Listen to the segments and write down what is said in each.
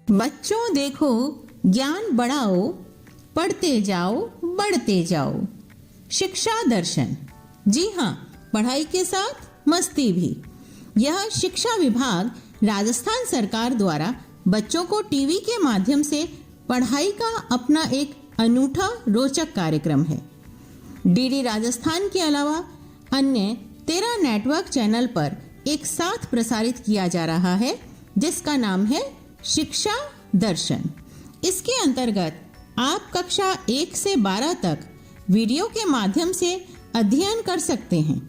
बच्चों देखो, ज्ञान बढ़ाओ, पढ़ते जाओ, बढ़ते जाओ। शिक्षा दर्शन। जी हाँ, पढ़ाई के साथ मस्ती भी। यह शिक्षा विभाग राजस्थान सरकार द्वारा बच्चों को टीवी के माध्यम से पढ़ाई का अपना एक अनूठा रोचक कार्यक्रम है। डीडी राजस्थान के अलावा अन्य 13 नेटवर्क चैनल पर एक साथ प्रसारित किया जा रहा है, जिसका नाम है शिक्षा दर्शन। इसके अंतर्गत आप कक्षा 1 से 12 तक वीडियो के माध्यम से अध्ययन कर सकते हैं।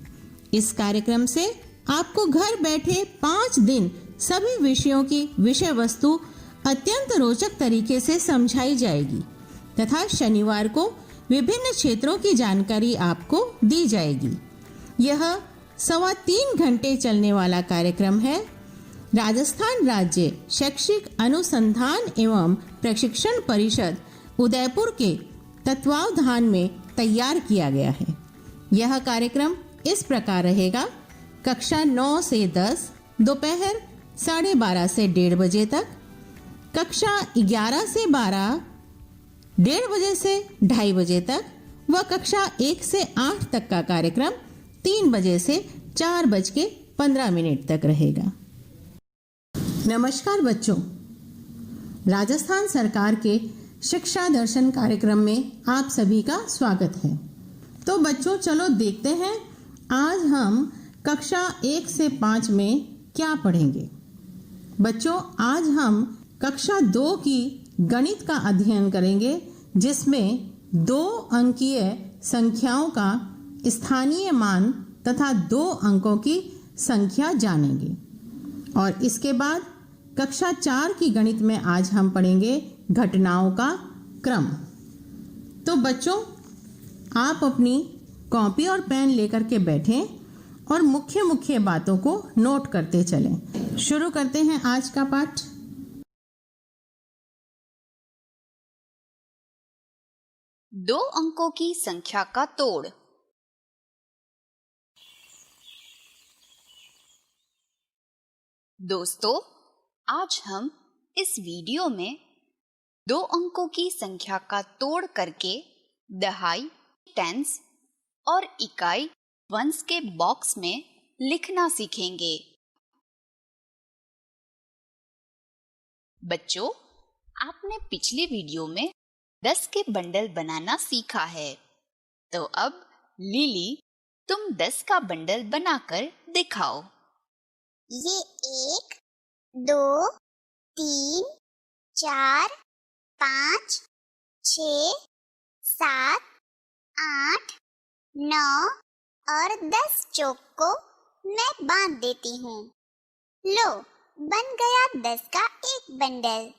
इस कार्यक्रम से आपको घर बैठे 5 दिन सभी विषयों की विषय वस्तु अत्यंत रोचक तरीके से समझाई जाएगी तथा शनिवार को विभिन्न क्षेत्रों की जानकारी आपको दी जाएगी। यह 3.25 घंटे चलने वाला कार्यक्रम है। राजस्थान राज्य शैक्षिक अनुसंधान एवं प्रशिक्षण परिषद उदयपुर के तत्वावधान में तैयार किया गया है। यह कार्यक्रम इस प्रकार रहेगा: कक्षा 9 से 10 दोपहर 12:30 से 1:30 बजे तक, कक्षा 11 से 12 1:30 बजे से 2:30 बजे तक व कक्षा 1 से 8 तक का कार्यक्रम 3 बजे से 4:15 तक रहेगा। नमस्कार बच्चों, राजस्थान सरकार के शिक्षा दर्शन कार्यक्रम में आप सभी का स्वागत है। तो बच्चों, चलो देखते हैं आज हम कक्षा 1 से 5 में क्या पढ़ेंगे। बच्चों, आज हम कक्षा 2 की गणित का अध्ययन करेंगे, जिसमें 2 अंकीय संख्याओं का स्थानीय मान तथा 2 अंकों की संख्या जानेंगे। और इसके बाद कक्षा 4 की गणित में आज हम पढ़ेंगे घटनाओं का क्रम। तो बच्चों, आप अपनी कॉपी और पेन लेकर के बैठें और मुख्य मुख्य बातों को नोट करते चलें। शुरू करते हैं आज का पाठ। दो अंकों की संख्या का तोड़। दोस्तों, आज हम इस वीडियो में 2 अंकों की संख्या का तोड़ करके दहाई, टेंस और इकाई वंस के बॉक्स में लिखना सीखेंगे। बच्चों, आपने पिछली वीडियो में 10 के बंडल बनाना सीखा है, तो अब लिली, तुम 10 का बंडल बनाकर दिखाओ। ये 1, 2, 3, 4, 5, 6, 7, 8, 9 और 10 चौक को मैं बांध देती हूँ। लो, बन गया 10 का एक बंडल।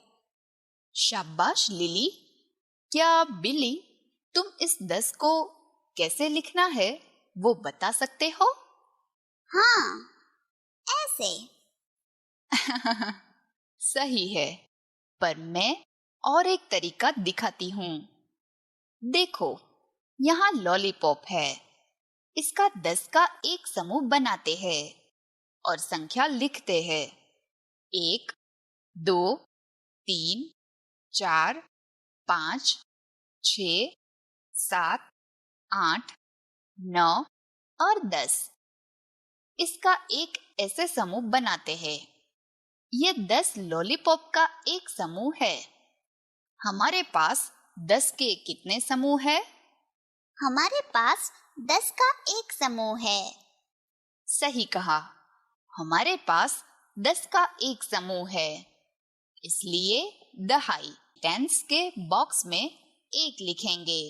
शाबाश लिली। क्या बिली, तुम इस 10 को कैसे लिखना है वो बता सकते हो? हाँ, ऐसे। सही है, पर मैं और एक तरीका दिखाती हूँ। देखो, यहाँ लॉलीपॉप है। इसका 10 का एक समूह बनाते हैं और संख्या लिखते हैं। 1, 2, 3, 4, 5, 6, 7, 8, 9 और 10। इसका एक ऐसे समूह बनाते हैं। ये 10 लॉलीपॉप का एक समूह है। हमारे पास 10 के कितने समूह है? हमारे पास 10 का एक समूह है। सही कहा, हमारे पास 10 का एक समूह है। इसलिए दहाई, टेंस के बॉक्स में 1 लिखेंगे।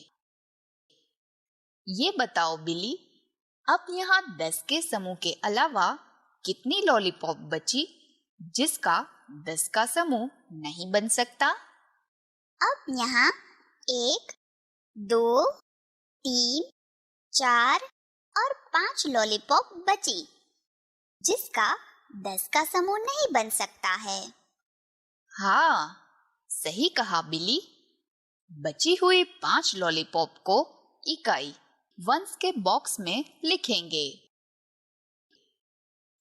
ये बताओ बिली, अब यहाँ 10 के समूह के अलावा कितनी लॉलीपॉप बची जिसका 10 का समूह नहीं बन सकता? अब यहाँ 1, 2, 3, 4 और 5 लॉलीपॉप बची, जिसका 10 का समूह नहीं बन सकता है। हाँ, सही कहा बिली। बची हुई 5 लॉलीपॉप को इकाई वंस के बॉक्स में लिखेंगे।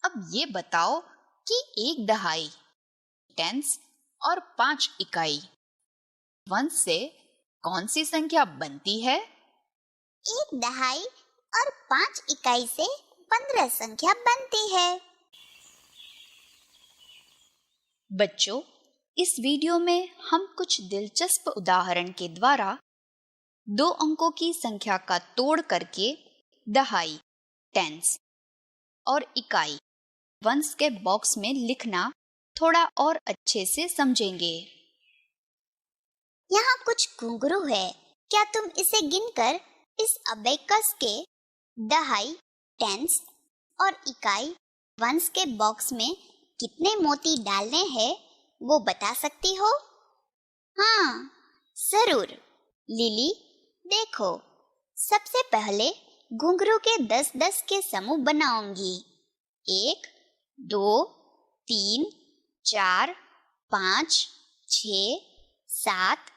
अब ये बताओ कि एक दहाई, टेंस और 5 इकाई। वंश से कौन सी संख्या बनती है? 1 दहाई और 5 इकाई से 15 संख्या बनती है। बच्चों, इस वीडियो में हम कुछ दिलचस्प उदाहरण के द्वारा 2 अंकों की संख्या का तोड़ करके दहाई, टेंस और इकाई, वंश के बॉक्स में लिखना थोड़ा और अच्छे से समझेंगे। यहाँ कुछ घुंघरू है। क्या तुम इसे गिनकर इस अबेकस के दहाई, टेंस और इकाई, वंश के बॉक्स में कितने मोती डालने हैं वो बता सकती हो? हाँ, जरूर। लिली, देखो, सबसे पहले घुंघरू के 10-10 के समूह बनाऊंगी। 1, 2, 3, 4, 5, 6, 7,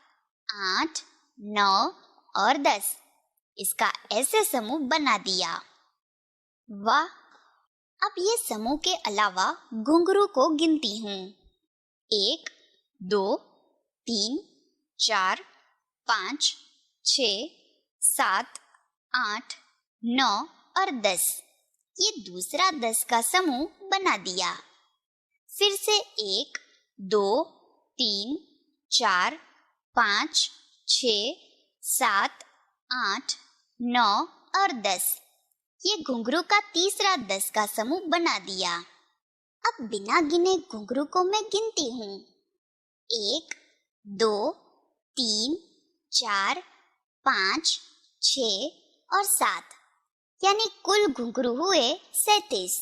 8, 9 और 10। इसका ऐसे समूह बना दिया। वाह! अब ये समूह के अलावा घुंघरू को गिनती हूँ। 1, 2, 3, 4, 5, 6, 7, 8, 9 और 10। ये दूसरा 10 का समूह बना दिया। फिर से 1, 2, 3, 4, 5, 6, 7, 8, 9 और 10। ये घुंघरू का तीसरा 10 का समूह बना दिया। अब बिना गिने घुंघरू को मैं गिनती हूँ। 1, 2, 3, 4, 5, 6 और 7, यानी कुल घुंघरू हुए 37।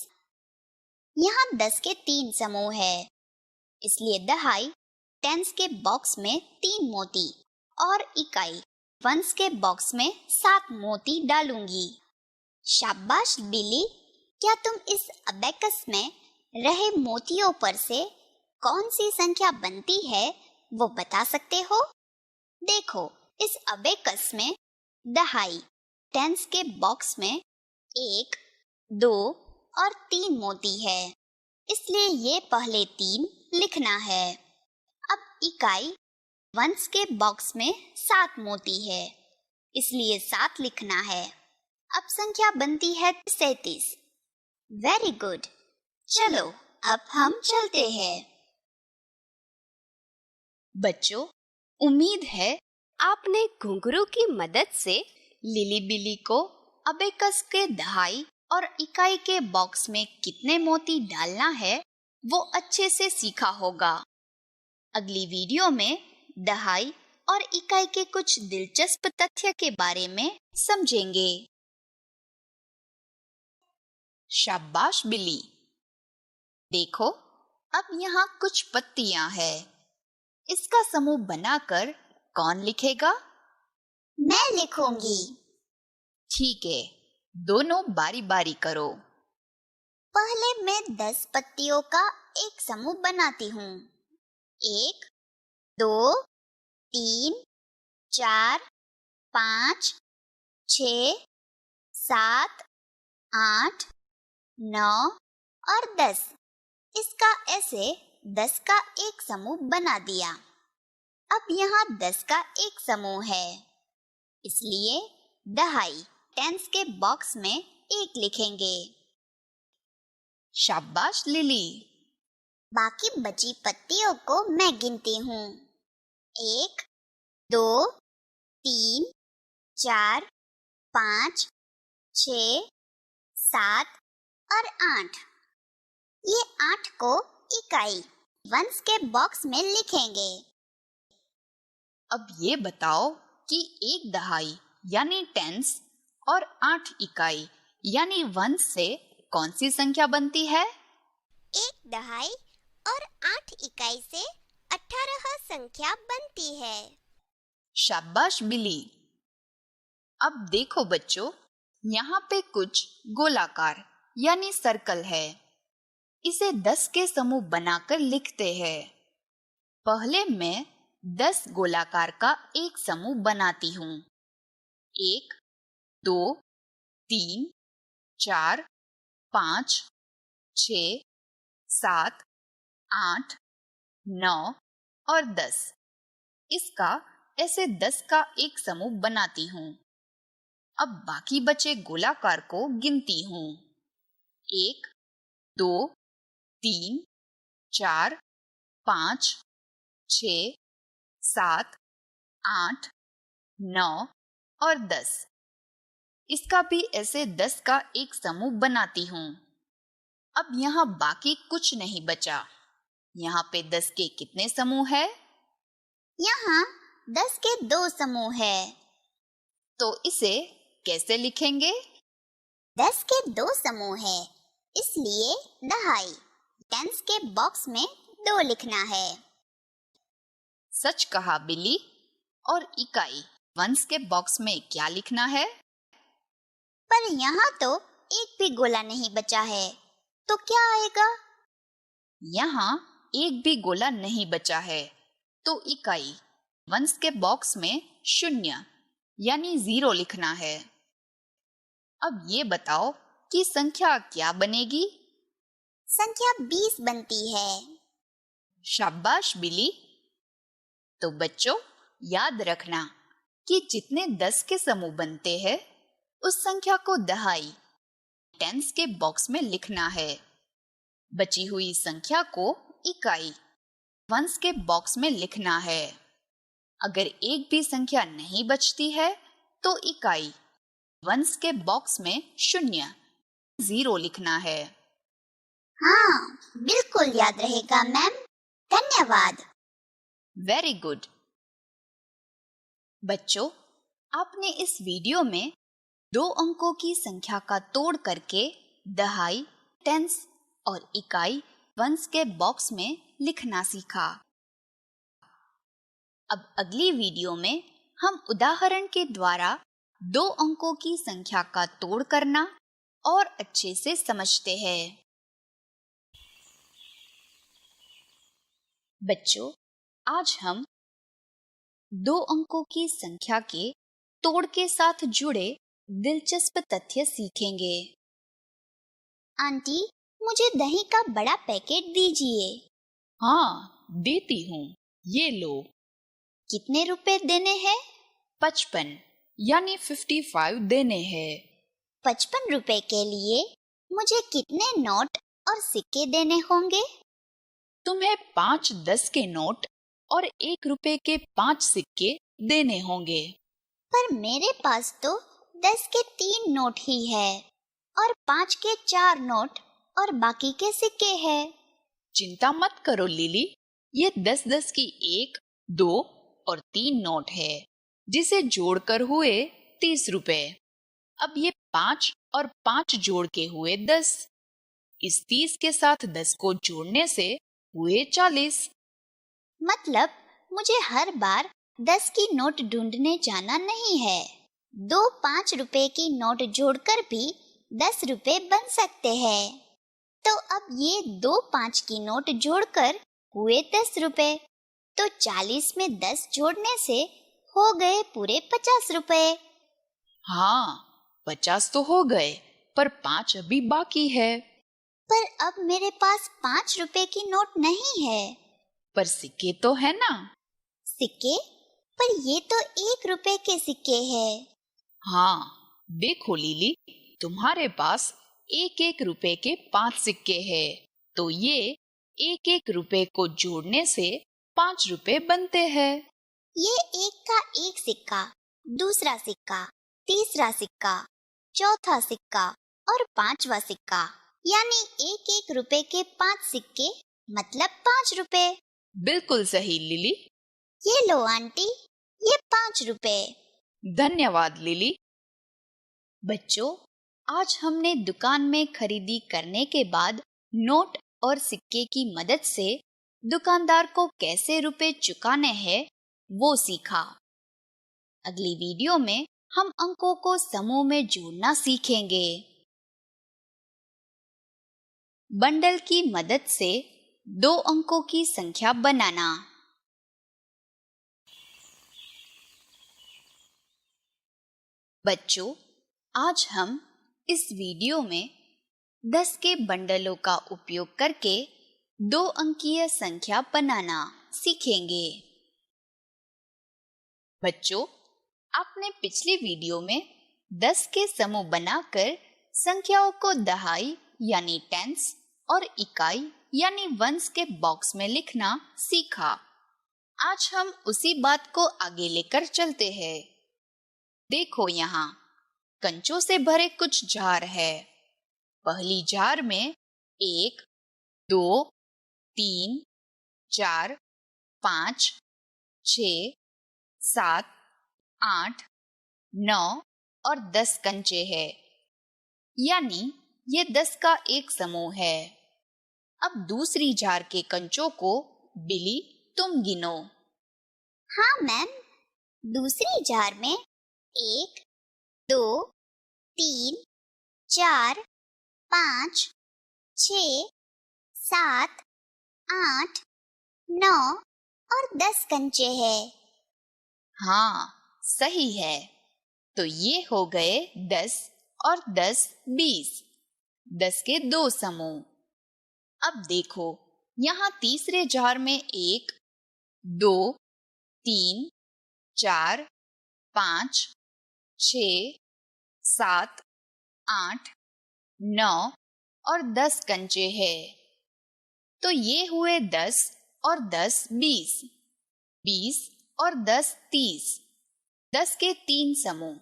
यहाँ 10 के 3 समूह है, इसलिए दहाई, टेंस के बॉक्स में 3 मोती और इकाई, वंश के बॉक्स में 7 मोती डालूंगी। शाबाश बिली! क्या तुम इस अबेकस में रहे मोतियों पर से कौन सी संख्या बनती है वो बता सकते हो? देखो, इस अबेकस में दहाई, टेंस के बॉक्स में 1, 2 और 3 मोती है, इसलिए ये पहले 3 लिखना है। अब इकाई, वंश के बॉक्स में 7 मोती है, इसलिए 7 लिखना है। अब संख्या बनती है 37। Very good. चलो, अब हम चलते हैं। बच्चों, उम्मीद है आपने घुंघरू की मदद से लिली बिली को अबेकस के दहाई और इकाई के बॉक्स में कितने मोती डालना है वो अच्छे से सीखा होगा। अगली वीडियो में दहाई और इकाई के कुछ दिलचस्प तथ्य के बारे में समझेंगे। शाबाश बिली! देखो, अब यहाँ कुछ पत्तियां हैं। इसका समूह बनाकर कौन लिखेगा? मैं लिखूंगी। ठीक है, दोनों बारी बारी करो। पहले मैं 10 पत्तियों का एक समूह बनाती हूँ। 1, 2, 3, 4, 5, 6, 7, 8, 9 और 10। इसका ऐसे 10 का एक समूह बना दिया। अब यहाँ 10 का एक समूह है, इसलिए दहाई, टेंस के बॉक्स में 1 लिखेंगे। शाबाश लिली! बाकी बची पत्तियों को मैं गिनती हूँ। 1, 2, 3, 4, 5, 6, 7 और 8। ये 8 को इकाई, वंश के बॉक्स में लिखेंगे। अब ये बताओ कि 1 दहाई यानी टेंस और 8 इकाई यानी वंश से कौन सी संख्या बनती है? 1 दहाई और 8 इकाई से 18 संख्या बनती है। शाबाश बिली! अब देखो बच्चों, यहाँ पे कुछ गोलाकार यानी सर्कल है। इसे 10 के समूह बनाकर लिखते हैं। पहले मैं 10 गोलाकार का एक समूह बनाती हूँ। 1, 2, 3, 4, 5, 6, 7, 8, 9 और 10। इसका ऐसे 10 का एक समूह बनाती हूँ। अब बाकी बचे गोलाकार को गिनती हूँ। 1, 2, 3, 4, 5, 6, 7, 8, 9 और 10। इसका भी ऐसे 10 का एक समूह बनाती हूँ। अब यहाँ बाकी कुछ नहीं बचा। यहाँ पे 10 के कितने समूह है? यहाँ 10 के 2 समूह है। तो इसे कैसे लिखेंगे? 10 के 2 समूह है, इसलिए दहाई टेंस के बॉक्स में 2 लिखना है। सच कहा बिली। और इकाई वंस के बॉक्स में क्या लिखना है? पर यहाँ तो एक भी गोला नहीं बचा है, तो क्या आएगा? यहाँ एक भी गोला नहीं बचा है, तो इकाई वंस के बॉक्स में 0 यानी 0 लिखना है। अब ये बताओ कि संख्या क्या बनेगी? संख्या 20 बनती है। शाबाश बिली। तो बच्चों, याद रखना कि जितने 10 के समूह बनते हैं, उस संख्या को दहाई टेंस के बॉक्स में लिखना है। बची हुई संख्या को इकाई वंस के बॉक्स में लिखना है। अगर एक भी संख्या नहीं बचती है, तो इकाई वंस के बॉक्स में 0 लिखना है। हाँ, बिल्कुल याद रहेगा मैम। धन्यवाद। Very good. बच्चों, आपने इस वीडियो में 2 अंकों की संख्या का तोड़ करके दहाई, टेंस और इकाई वंस के बॉक्स में लिखना सीखा। अब अगली वीडियो में हम उदाहरण के द्वारा 2 अंकों की संख्या का तोड़ करना और अच्छे से समझते हैं। बच्चों, आज हम 2 अंकों की संख्या के तोड़ के साथ जुड़े दिलचस्प तथ्य सीखेंगे। आंटी, मुझे दही का बड़ा पैकेट दीजिए। हाँ, देती हूँ। ये लो। कितने रुपए देने हैं? 55 यानी 55 देने हैं। 55 रुपए के लिए मुझे कितने नोट और सिक्के देने होंगे? तुम्हें 5 10 के नोट और 1 रुपए के 5 सिक्के देने होंगे। पर मेरे पास तो 10 के 3 नोट ही है और 5 के 4 नोट और बाकी के सिक्के हैं। चिंता मत करो लिली, ये 10 की 1, 2 और 3 नोट है, जिसे जोड़कर हुए 30 रुपए। अब ये 5 और 5 जोड़ के हुए 10। इस 30 के साथ 10 को जोड़ने से हुए 40। मतलब मुझे हर बार 10 की नोट ढूंढने जाना नहीं है। 2 5 रुपए की नोट जोड़कर भी 10 रुपए बन सकते हैं। तो अब ये 2 5 की नोट जोड़कर हुए 10 रुपए। तो 40 में 10 जोड़ने से हो गए पूरे 50 रुपए। हाँ, 50 तो हो गए, पर 5 अभी बाकी है। पर अब मेरे पास 5 रुपए की नोट नहीं है। पर सिक्के तो है ना? सिक्के? पर ये तो 1 रुपए के सिक्के हैं। हाँ, देखो लीली, तुम्हारे पास 1 रुपए के 5 सिक्के हैं, तो ये 1 रुपए को जोड़ने से 5 रुपए बनते हैं। ये 1 का 1 सिक्का, दूसरा सिक्का, तीसरा सिक्का, चौथा सिक्का और 5वां सिक्का, यानी 1 रुपए के 5 सिक्के, मतलब 5 रुपए। बिल्कुल सही लिली। ये लो आंटी, ये 5 रुपए। धन्यवाद लिली। बच्चों, आज हमने दुकान में खरीदी करने के बाद नोट और सिक्के की मदद से दुकानदार को कैसे रुपए चुकाने हैं, वो सीखा। अगली वीडियो में हम अंकों को समूह में जोड़ना सीखेंगे। बंडल की मदद से 2 अंकों की संख्या बनाना। बच्चों, आज हम इस वीडियो में 10 के बंडलों का उपयोग करके 2 अंकीय संख्या बनाना सीखेंगे। बच्चों, आपने पिछली वीडियो में 10 के समूह बनाकर संख्याओं को दहाई यानी टेंस और इकाई यानी वंस के बॉक्स में लिखना सीखा। आज हम उसी बात को आगे लेकर चलते हैं। देखो, यहाँ कंचों से भरे कुछ जार है। पहली जार में 1, 2, 3, 4, 5, 6, 7, 8, 9 और 10 कंचे हैं, यानी ये 10 का एक समूह है। अब दूसरी जार के कंचों को बिली तुम गिनो। हाँ मैम, दूसरी जार में 1, 2, 3, 4, 5, 6, 7, 8, 9 और 10 कंचे हैं। हाँ, सही है। तो ये हो गए 10 और 10 20, 10 के दो समूह। अब देखो, यहाँ तीसरे जार में 1, 2, 3, 4, 5, 6, 7, 8, 9 और 10 कंचे हैं। तो ये हुए 10 और 10 20, 20 और 10 30, 10 के 3 समूह।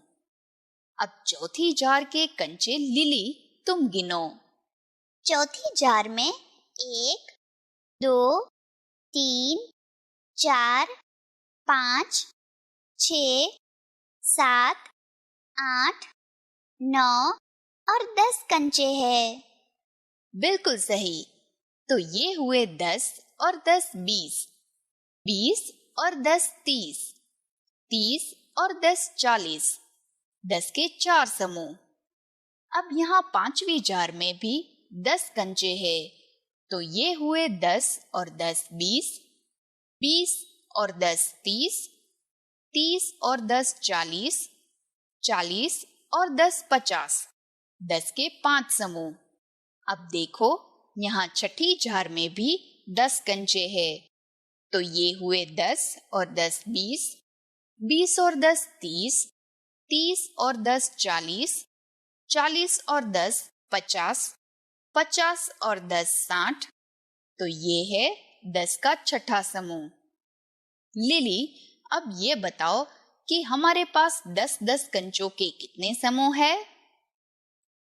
अब चौथी जार के कंचे लिली तुम गिनो। चौथी जार में 1, 2, 3, 4, 5, 6, 7, 8, 9 और 10 कंचे हैं। बिल्कुल सही। तो ये हुए 10 और 10 20, 20 और 10 30, 30 और 10 40, 10 के 4 समूह। अब यहाँ पांचवी जार में भी 10 कंचे हैं। तो ये हुए 10 और 10 20, 20 और 10 30, 30 और 10 40, 40 और 10 50, 10 के 5 समूह। अब देखो, यहाँ छठी जार में भी 10 कंचे हैं। तो ये हुए 10 और 10 20, 20 और 10 30, 30 और 10 40, 40 और 10 50, 50 और 10 60। तो ये है 10 का छठा समूह। लिली, अब ये बताओ कि हमारे पास 10-10 कंचों के कितने समूह है?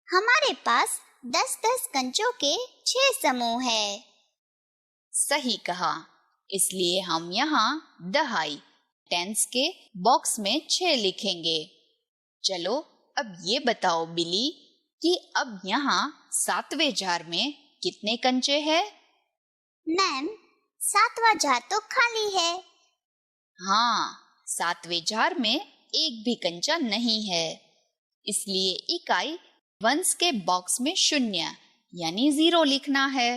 हमारे पास 10-10 कंचों के 6 समूह है। सही कहा। इसलिए हम यहाँ दहाई टेंस के बॉक्स में 6 लिखेंगे। चलो, अब ये बताओ बिली कि अब यहाँ 7वें जार में कितने कंचे हैं? मैम, 7वां जार तो खाली है। हाँ, 7वें जार में एक भी कंचा नहीं है। इसलिए इकाई वंस के बॉक्स में 0 यानी 0 लिखना है।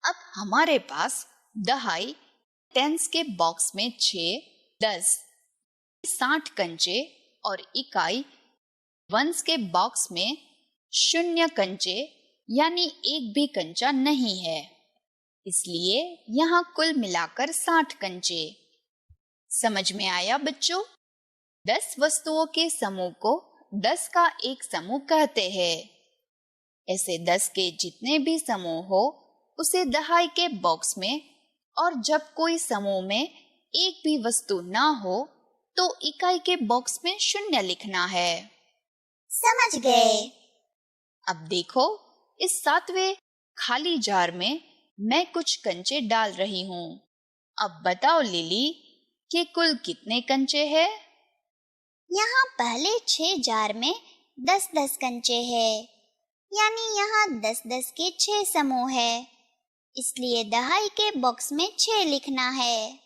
अब हमारे पास दहाई टेंस के बॉक्स में 6, 10, 60 कंचे और इकाई वंस के बॉक्स में 0 कंचे यानी एक भी कंचा नहीं है। इसलिए यहाँ कुल मिलाकर 60 कंचे। समझ में आया बच्चों? 10 वस्तुओं के समूह को 10 का एक समूह कहते हैं। ऐसे 10 के जितने भी समूह हो उसे दहाई के बॉक्स में, और जब कोई समूह में एक भी वस्तु ना हो तो इकाई के बॉक्स में 0 लिखना है। समझ गए। अब देखो, इस 7वें खाली जार में मैं कुछ कंचे डाल रही हूँ। अब बताओ लिली कि कुल कितने कंचे हैं? यहाँ पहले 6 जार में 10-10 कंचे हैं, यानी यहाँ 10-10 के 6 समूह है। इसलिए दहाई के बॉक्स में 6 लिखना है।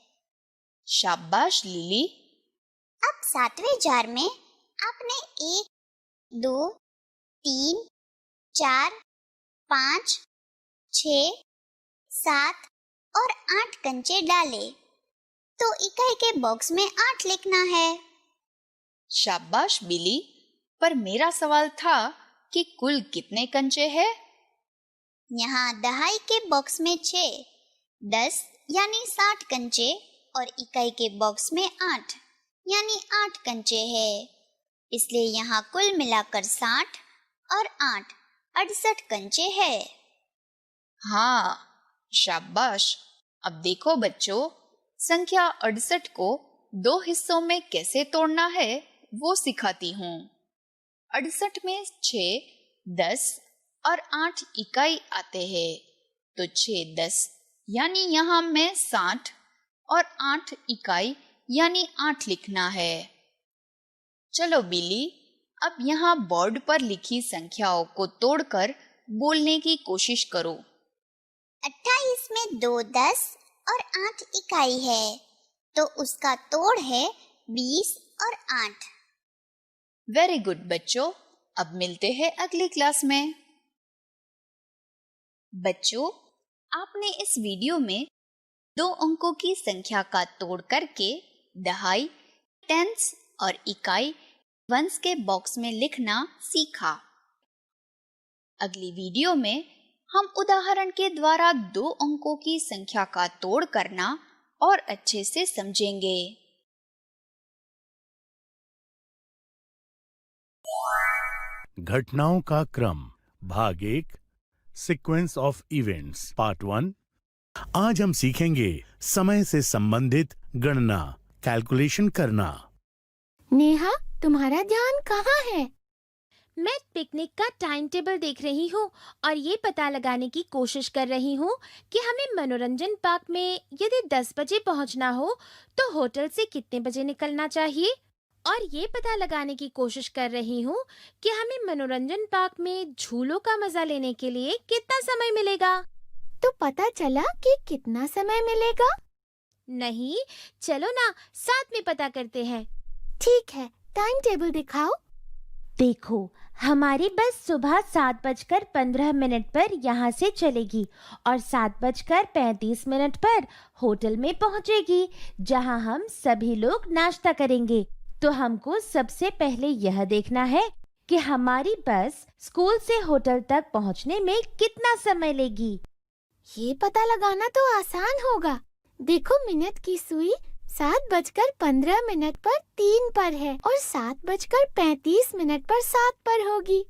शाबाश लिली। अब 7वें जार में आपने 1, 2, 3, 4, 5, 6, 7 और 8 कंचे डाले, तो इकाई के बॉक्स में 8 लिखना है। शाबाश बिली। पर मेरा सवाल था कि कुल कितने कंचे हैं? यहाँ दहाई के बॉक्स में 6, 10 यानी 60 कंचे और इकाई के बॉक्स में 8 यानी 8 कंचे है। इसलिए यहाँ कुल मिलाकर 60 और 8 68 कंचे है। हाँ, शाबाश। अब देखो बच्चों, संख्या 68 को 2 हिस्सों में कैसे तोड़ना है वो सिखाती हूँ। 68 में 6, 10 और 8 इकाई आते हैं, तो 6 10 यानी यहाँ में 60 और 8 इकाई यानी 8 लिखना है। चलो बिली, अब यहाँ बोर्ड पर लिखी संख्याओं को तोड़कर बोलने की कोशिश करो। 28 में 2 10 और 8 इकाई है, तो उसका तोड़ है 20 और 8। वेरी गुड बच्चों, अब मिलते हैं अगली क्लास में। बच्चों, आपने इस वीडियो में 2 अंकों की संख्या का तोड़ करके दहाई, टेंस और इकाई वंस के बॉक्स में लिखना सीखा। अगली वीडियो में हम उदाहरण के द्वारा 2 अंकों की संख्या का तोड़ करना और अच्छे से समझेंगे। घटनाओं का क्रम, भाग 1, सीक्वेंस ऑफ इवेंट्स, पार्ट 1। आज हम सीखेंगे समय से संबंधित गणना, कैलकुलेशन करना। नेहा, तुम्हारा ध्यान कहाँ है? मैं पिकनिक का टाइम टेबल देख रही हूँ और ये पता लगाने की कोशिश कर रही हूँ कि हमें मनोरंजन पार्क में यदि 10 बजे पहुँचना हो तो होटल से कितने बजे निकलना चाहिए, और ये पता लगाने की कोशिश कर रही हूँ कि हमें मनोरंजन पार्क में झूलों का मजा लेने के लिए कितना समय मिलेगा। तो पता चला कि कितना समय मिलेगा? नहीं, चलो ना साथ में पता करते हैं। ठीक है, टाइम टेबल दिखाओ। देखो, हमारी बस सुबह 7:15 पर यहाँ से चलेगी और 7:35 पर होटल में पहुँचेगी, जहाँ हम सभी लोग नाश्ता करेंगे। तो हमको सबसे पहले यह देखना है कि हमारी बस स्कूल से होटल तक पहुँचने में कितना समय लेगी। ये पता लगाना तो आसान होगा। देखो, मिनट की सुई 7:15 पर 3 पर है और 7:35 पर 7 पर होगी।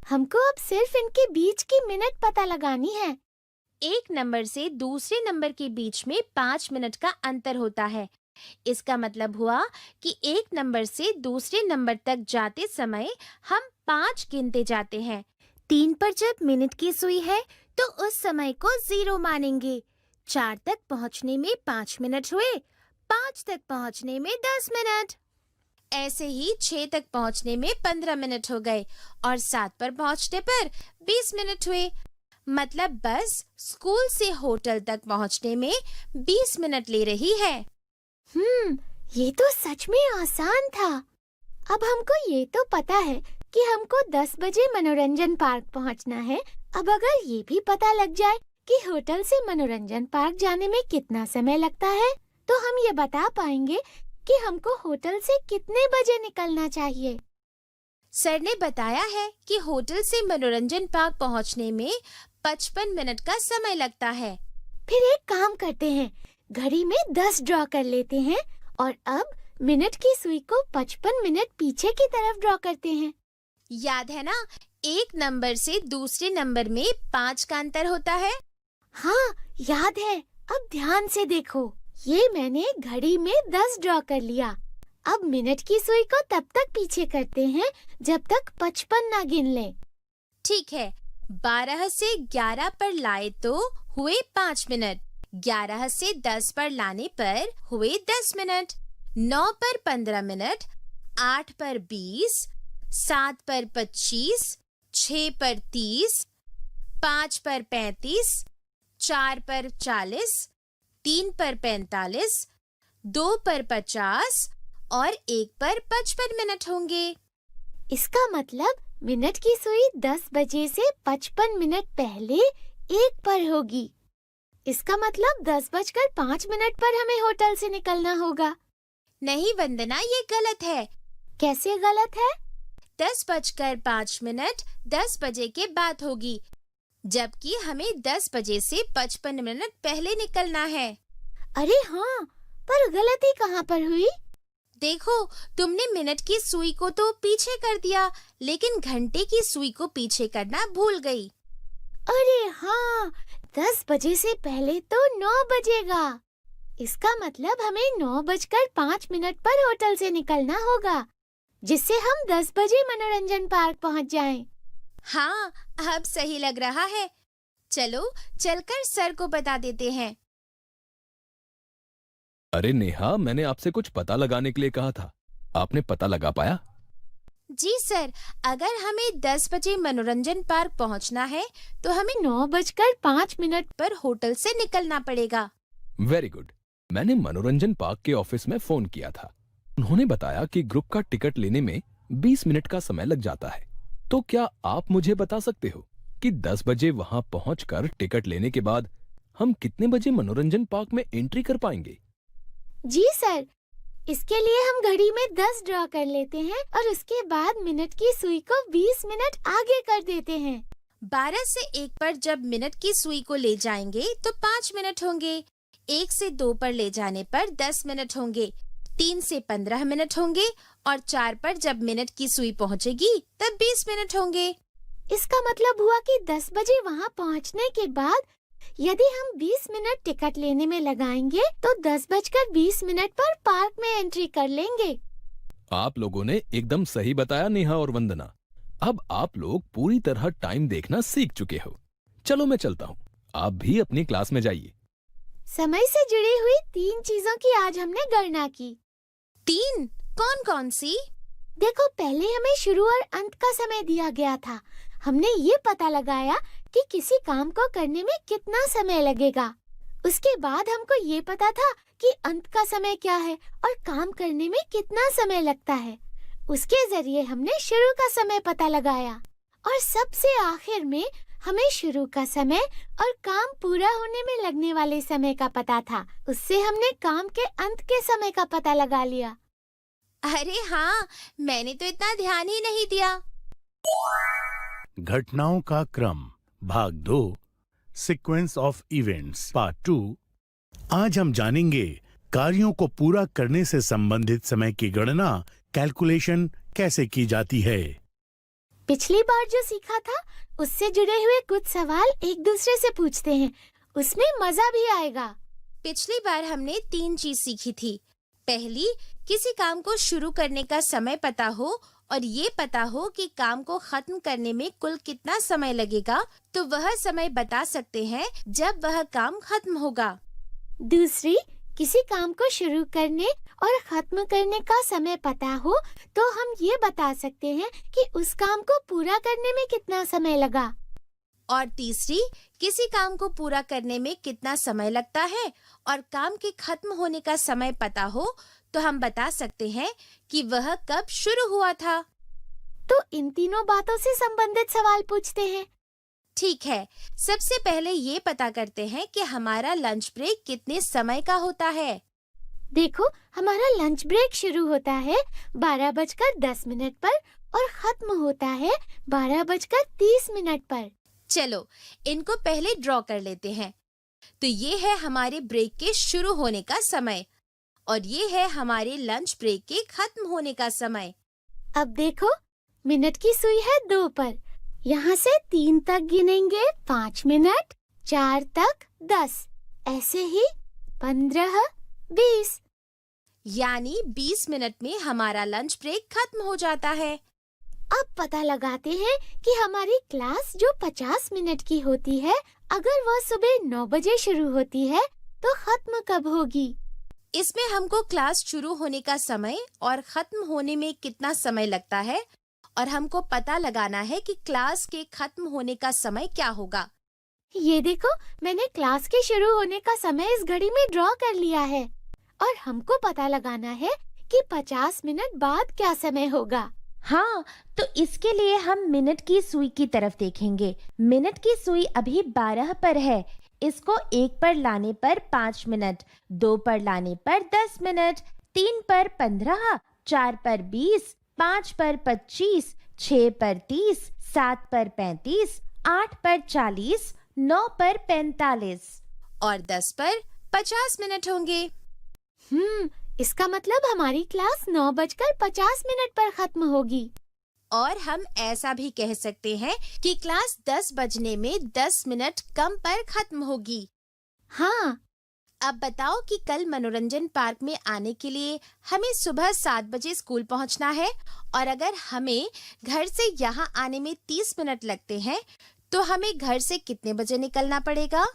हमको अब सिर्फ इनके बीच की मिनट पता लगानी है। एक नंबर से दूसरे नंबर के बीच में 5 मिनट का अंतर होता है। इसका मतलब हुआ कि एक नंबर से दूसरे नंबर तक जाते समय हम 5 गिनते जाते हैं। 3 पर जब मिनट की सुई है तो उस समय को 0 मानेंगे। 4 तक पहुंचने में 5 मिनट हुए, 5 तक पहुंचने में 10 मिनट। ऐसे ही 6 तक पहुंचने में 15 मिनट हो गए और 7 पर पहुंचने पर 20 मिनट हुए। मतलब बस स्कूल से होटल तक पहुंचने में 20 मिनट ले रही है। ये तो सच में आसान था। अब हमको ये तो पता है कि हमको 10 बजे मनोरंजन पार्क पहुंचना है। अब अगर ये भी पता लग जाए कि होटल से मनोरंजन पार्क जाने में कितना समय लगता है, तो हम ये बता पाएंगे कि हमको होटल से कितने बजे निकलना चाहिए। सर ने बताया है कि होटल से मनोरंजन पार्क पहुंचने में 55 मिनट का समय लगता है। फिर एक काम करते हैं, घड़ी में 10 ड्रॉ कर लेते हैं और अब मिनट की सुई को 55 मिनट पीछे की तरफ ड्रॉ करते हैं। याद है ना, एक नंबर से दूसरे नंबर में 5 का अंतर होता है। हाँ, याद है। अब ध्यान से देखो, ये मैंने घड़ी में 10 ड्रॉ कर लिया। अब मिनट की सुई को तब तक पीछे करते हैं जब तक 55 ना गिन लें। ठीक है, 12 से 11 पर लाए तो हुए 5 मिनट, 11 से 10 पर लाने पर हुए 10 मिनट, 9 पर 15 मिनट, 8 पर 20, 7 पर 25, 6 पर 30, 5 पर 35, 4 पर 40, 3 पर 45, 2 पर 50 और 1 पर 55 मिनट होंगे। इसका मतलब मिनट की सुई 10 बजे से 55 मिनट पहले 1 पर होगी। इसका मतलब 10:05 पर हमें होटल से निकलना होगा। नहीं वंदना, ये गलत है। कैसे गलत है? 10:05 10 बजे के बाद होगी, जबकि हमें 10 बजे से 55 मिनट पहले निकलना है। अरे हाँ, पर गलती कहाँ पर हुई? देखो, तुमने मिनट की सुई को तो पीछे कर दिया, लेकिन घंटे की सुई को पीछे करना भूल गई। अरे हाँ, 10 बजे से पहले तो 9 बजेगा। इसका मतलब हमें 9:05 पर होटल से निकलना होगा, जिससे हम 10 बजे मनोरंजन पार्क पहुंच जाएं। हाँ, अब सही लग रहा है। चलो, चलकर सर को बता देते हैं। अरे नेहा, मैंने आपसे कुछ पता लगाने के लिए कहा था। आपने पता लगा पाया? जी सर, अगर हमें 10 बजे मनोरंजन पार्क पहुंचना है, तो हमें 9:05 पर होटल से निकलना पड़ेगा। Very good. मैंने मनोरंजन पार्क के ऑफिस में फोन किया था। उन्होंने बताया कि ग्रुप का टिकट लेने में 20 मिनट का समय लग जाता है। तो क्या आप मुझे बता सकते हो कि 10 बजे वहां पहुंचकर टिकट लेने के बाद हम कितने बजे मनोरंजन पार्क में एंट्री कर पाएंगे? जी सर, इसके लिए हम घड़ी में 10 ड्रॉ कर लेते हैं और उसके बाद मिनट की सुई को 20 मिनट आगे कर देते हैं। 12 से 1 पर जब मिनट की सुई को ले जाएंगे तो 5 मिनट होंगे। 1 से 2 पर ले जाने पर 10 मिनट होंगे। 3 से 15 मिनट होंगे और 4 पर जब मिनट की सुई पहुंचेगी तब 20 मिनट होंगे। इसका मतलब हुआ कि 10 बजे वहां पहुंचने के बाद यदि हम 20 मिनट टिकट लेने में लगाएंगे तो 10:20 पर पार्क में एंट्री कर लेंगे। आप लोगों ने एकदम सही बताया नेहा और वंदना। अब आप लोग पूरी तरह टाइम देखना सीख चुके हो। चलो मैं चलता हूँ, आप भी अपनी क्लास में जाइए। समय से जुड़ी हुई 3 चीजों की आज हमने गणना की। 3? कौन कौन सी? देखो, पहले हमें शुरू और अंत का समय दिया गया था। हमने ये पता लगाया कि किसी काम को करने में कितना समय लगेगा। उसके बाद हमको ये पता था कि अंत का समय क्या है और काम करने में कितना समय लगता है। उसके जरिए हमने शुरू का समय पता लगाया और सबसे आखिर में हमें शुरू का समय और काम पूरा होने में लगने वाले समय का पता था। उससे हमने काम के अंत के समय का पता लगा लिया। अरे हाँ, मैंने तो इतना ध्यान ही नहीं दिया। घटनाओं का क्रम भाग 2 सीक्वेंस ऑफ इवेंट्स पार्ट 2। आज हम जानेंगे कार्यों को पूरा करने से संबंधित समय की गणना कैलकुलेशन कैसे की जाती है। पिछली बार जो सीखा था उससे जुड़े हुए कुछ सवाल एक दूसरे से पूछते हैं, उसमें मजा भी आएगा। पिछली बार हमने 3 चीज सीखी थी। पहली, किसी काम को शुरू करने का समय पता हो और ये पता हो कि काम को खत्म करने में कुल कितना समय लगेगा, तो वह समय बता सकते हैं जब वह काम खत्म होगा। दूसरी, किसी काम को शुरू करने और खत्म करने का समय पता हो तो हम ये बता सकते हैं कि उस काम को पूरा करने में कितना समय लगा। और तीसरी, किसी काम को पूरा करने में कितना समय लगता है और काम के खत्म होने का समय पता हो तो हम बता सकते हैं कि वह कब शुरू हुआ था। तो इन तीनों बातों से संबंधित सवाल पूछते हैं। ठीक है, सबसे पहले ये पता करते हैं कि हमारा लंच ब्रेक कितने समय का होता है। देखो, हमारा लंच ब्रेक शुरू होता है 12:10 पर और खत्म होता है 12:30 पर। चलो, इनको पहले ड्रॉ कर लेते हैं। तो ये है हमारे ब्रेक के शुरू होने का समय और ये है हमारे लंच ब्रेक के खत्म होने का समय। अब देखो, मिनट की सुई है 2 पर। यहाँ से 3 तक गिनेंगे 5 मिनट, 4 तक 10, ऐसे ही 15, 20। यानी 20 मिनट में हमारा लंच ब्रेक खत्म हो जाता है। अब पता लगाते हैं कि हमारी क्लास जो 50 मिनट की होती है, अगर वह सुबह 9 बजे शुरू होती है तो खत्म कब होगी। इसमें हमको क्लास शुरू होने का समय और खत्म होने में कितना समय लगता है और हमको पता लगाना है कि क्लास के खत्म होने का समय क्या होगा। ये देखो, मैंने क्लास के शुरू होने का समय इस घड़ी में ड्रॉ कर लिया है और हमको पता लगाना है कि 50 मिनट बाद क्या समय होगा। हाँ, तो इसके लिए हम मिनट की सुई की तरफ देखेंगे। मिनट की सुई अभी 12 पर है। इसको 1 पर लाने पर 5 मिनट, 2 पर लाने पर 10 मिनट, 3 पर 15, 4 पर 20, 5 पर 25, 6 पर 30, 7 पर 35, 8 पर 40, 9 पर 45 और 10 पर 50 मिनट होंगे। इसका मतलब हमारी क्लास 9:50 पर खत्म होगी। और हम ऐसा भी कह सकते हैं कि क्लास 10 बजने में 10 मिनट कम पर खत्म होगी। हाँ। अब बताओ कि कल मनोरंजन पार्क में आने के लिए हमें सुबह 7 बजे स्कूल पहुंचना है, और अगर हमें घर से यहाँ आने में 30 मिनट लगते हैं तो हमें घर से कितने बजे निकलना पड़ेगा?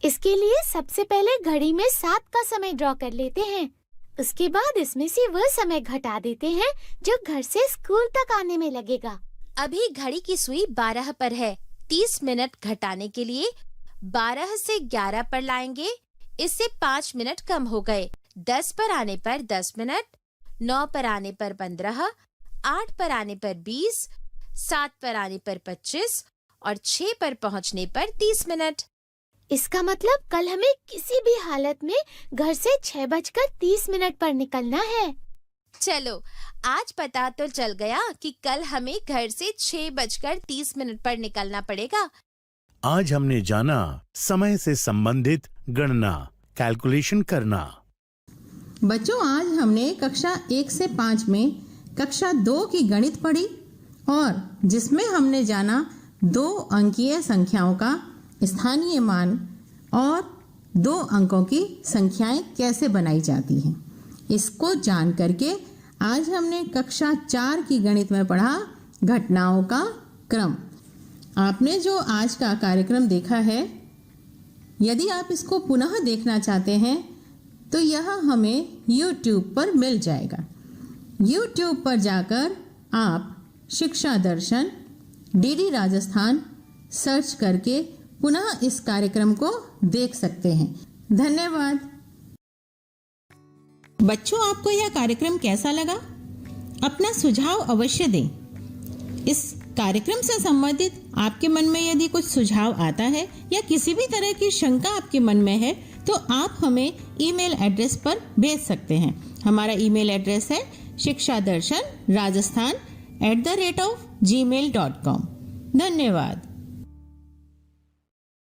इसके लिए सबसे पहले घड़ी में 7 का समय ड्रॉ कर लेते हैं। उसके बाद इसमें से वह समय घटा देते हैं जो घर से स्कूल तक आने में लगेगा। अभी घड़ी की सुई 12 पर है। 30 मिनट घटाने के लिए 12 से 11 पर लाएंगे। इससे 5 मिनट कम हो गए। 10 पर आने पर 10 मिनट, 9 पर आने पर 15, 8 पर आने पर 20, 7 पर आने पर 25 और 6 पर पहुंचने पर 30 मिनट। इसका मतलब कल हमें किसी भी हालत में घर से 6:30 पर निकलना है। चलो, आज पता तो चल गया कि कल हमें घर से 6:30 पर निकलना पड़ेगा। आज हमने जाना समय से संबंधित गणना, कैलकुलेशन करना। बच्चों, आज हमने कक्षा 1 से 5 में कक्षा 2 की गणित पढ़ी, और जिसमें हमने जाना 2 अंकीय संख्याओं का स्थानीय मान और 2 अंकों की संख्याएं कैसे बनाई जाती हैं। इसको जान करके आज हमने कक्षा 4 की गणित में पढ़ा घटनाओं का क्रम। आपने जो आज का कार्यक्रम देखा है, यदि आप इसको पुनः देखना चाहते हैं तो यह हमें YouTube पर मिल जाएगा। YouTube पर जाकर आप शिक्षा दर्शन DD राजस्थान सर्च करके पुनः इस कार्यक्रम को देख सकते हैं। धन्यवाद। बच्चों, आपको यह कार्यक्रम कैसा लगा? अपना सुझाव अवश्य दें। इस कार्यक्रम से संबंधित आपके मन में यदि कुछ सुझाव आता है या किसी भी तरह की शंका आपके मन में है तो आप हमें ईमेल एड्रेस पर भेज सकते हैं। हमारा ईमेल एड्रेस है shikshadarshan rajasthan@gmail.com। धन्यवाद।